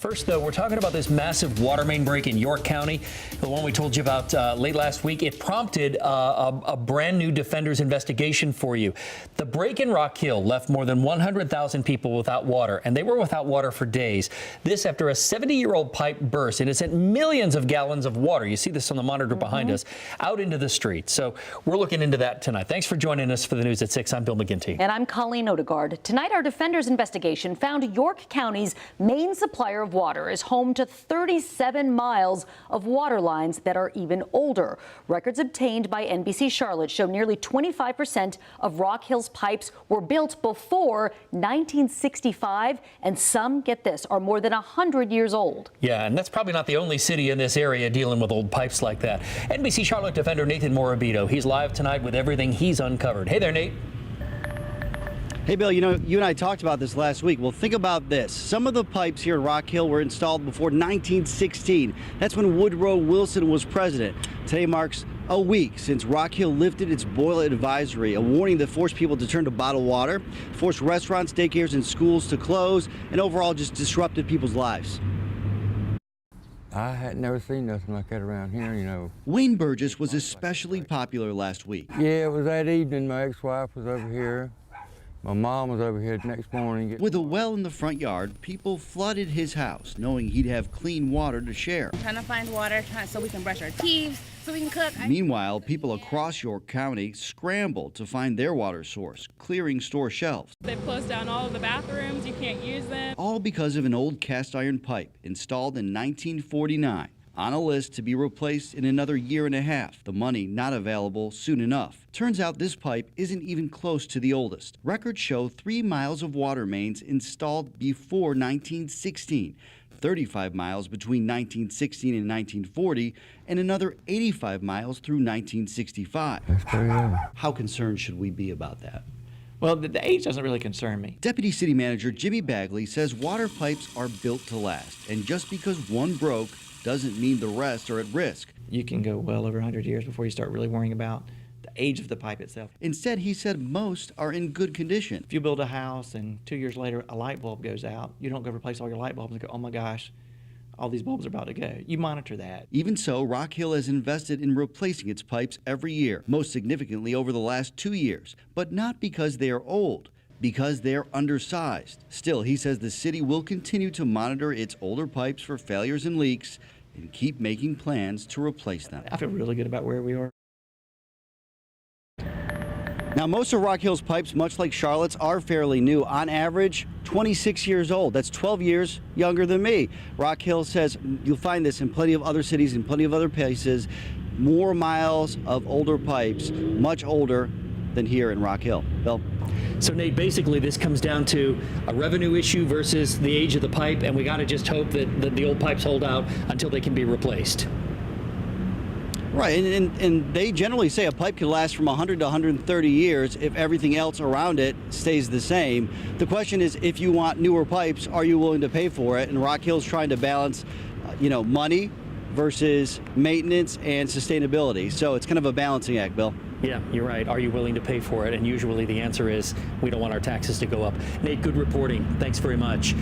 First, though, we're talking about this massive water main break in York County, the one we told you about late last week. It prompted a brand new Defenders investigation for you. The break in Rock Hill left more than 100,000 people without water, and they were without water for days. This after a 70-year-old pipe burst, and it sent millions of gallons of water, you see this on the monitor behind us, out into the street. So we're looking into that tonight. Thanks for joining us for the news at 6. I'm Bill McGinty. And I'm Colleen Odegaard. Tonight, our Defenders investigation found York County's main supplier of water is home to 37 miles of water lines that are even older. Records obtained by NBC Charlotte show nearly 25% of Rock Hill's pipes were built before 1965, and some, get this, are more than 100 years old. Yeah, and that's probably not the only city in this area dealing with old pipes like that. NBC Charlotte Defender Nathan Morabito, he's live tonight with everything he's uncovered. Hey there, Nate. Hey, Bill, you know, you and I talked about this last week. Well, think about this. Some of the pipes here in Rock Hill were installed before 1916. That's when Woodrow Wilson was president. Today marks a week since Rock Hill lifted its boil advisory, a warning that forced people to turn to bottled water, forced restaurants, daycares, and schools to close, and overall just disrupted people's lives. I had never seen nothing like that around here, you know. Wayne Burgess was especially popular last week. Yeah, it was that evening. My ex-wife was over here. My mom was over here the next morning. With a well in the front yard, people flooded his house, knowing he'd have clean water to share. Trying to find water so we can brush our teeth, so we can cook. Meanwhile, people across York County scrambled to find their water source, clearing store shelves. They've closed down all of the bathrooms. You can't use them. All because of an old cast iron pipe installed in 1949. On a list to be replaced in another year and a half. The money not available soon enough. Turns out this pipe isn't even close to the oldest. Records show 3 miles of water mains installed before 1916, 35 miles between 1916 and 1940, and another 85 miles through 1965. That's pretty old. How concerned should we be about that? Well, the age doesn't really concern me. Deputy City Manager Jimmy Bagley says water pipes are built to last, and just because one broke doesn't mean the rest are at risk. You can go well over 100 years before you start really worrying about the age of the pipe itself. Instead, he said most are in good condition. If you build a house and 2 years later a light bulb goes out, you don't go replace all your light bulbs and go, oh my gosh, all these bulbs are about to go. You monitor that. Even so, Rock Hill has invested in replacing its pipes every year, most significantly over the last 2 years, but not because they are old, because they're undersized. Still, he says the city will continue to monitor its older pipes for failures and leaks and keep making plans to replace them. I feel really good about where we are. Now, most of Rock Hill's pipes, much like Charlotte's, are fairly new. On average, 26 years old. That's 12 years younger than me. Rock Hill says you'll find this in plenty of other cities and plenty of other places. More miles of older pipes, much older than here in Rock Hill. Bill? So, Nate, basically this comes down to a revenue issue versus the age of the pipe, and we got to just hope that the old pipes hold out until they can be replaced. Right, and they generally say a pipe can last from 100 to 130 years if everything else around it stays the same. The question is, if you want newer pipes, are you willing to pay for it? And Rock Hill's trying to balance, money versus maintenance and sustainability. So it's kind of a balancing act, Bill. Yeah, you're right. Are you willing to pay for it? And usually the answer is we don't want our taxes to go up. Nate, good reporting. Thanks very much.